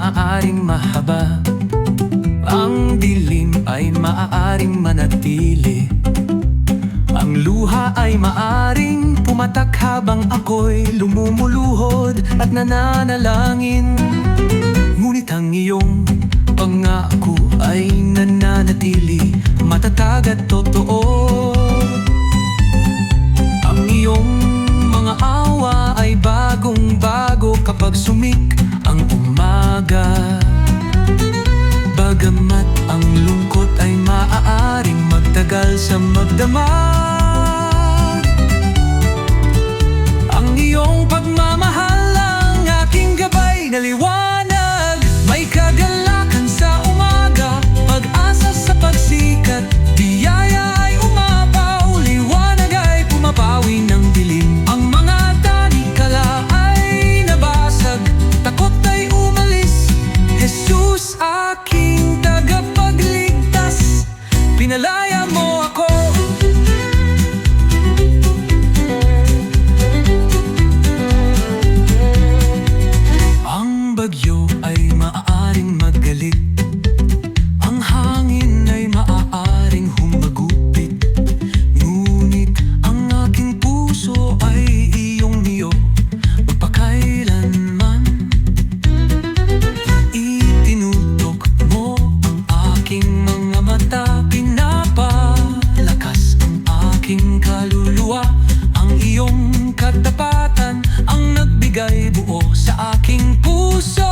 maaaring mahaba, ang dilim ay maaaring manatili, ang luha ay maaaring pumatak habang ako'y lumumuluhod at nananalangin. Ngunit ang iyong pangako ay nananatili, matatag at totoo. Ang iyong mga awa ay bagong-bago kapag sumik ang umaga. Bagamat ang lungkot ay maaaring magtagal sa magdamag, ang iyong pagmamahal ang aking gabay na liwanag. May kagalakan sa umaga, pag-asa sa pagsikat, biyaya ay umapaw, liwanag ay pumapawi ng dilim. Ang mga tanikala ay nabasag, takot ay umalis. Jesus, aking tagapagligtas, pinalaya mo ako. Ang bagyo ay maaaring magalit, ang hangin ay maaaring humagupit, ngunit ang aking puso ay iyong niyo magpakailanman. Itinutok mo ang aking mga mata, pinapalakas ang aking kaluluwa. Ang iyong katapatan ang nagbigay buo sa aking puso.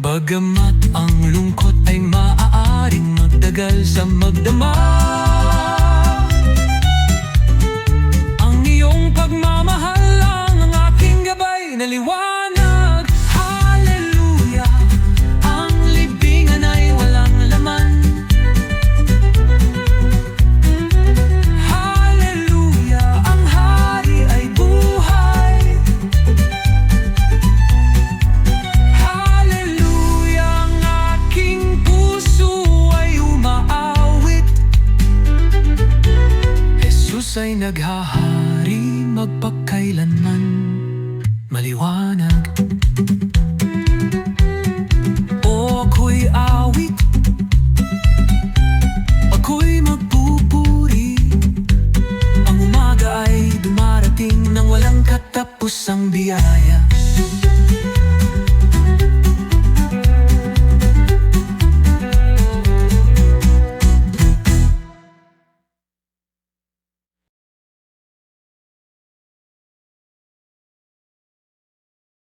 Bagamat ang lungkot ay maaaring magtagal sa magdamag, ang iyong pagmamahal lang ang aking gabay na liwanag. Hallelujah, ang libingan ay walang laman. Hallelujah, ang hari ay buhay. Hallelujah, ang aking puso ay umaawit. Jesus ay naghahari magpakailanman, maliwanag. O ako'y awit, ako'y magpupuri. Ang umaga ay dumarating nang walang katapusang biyaya.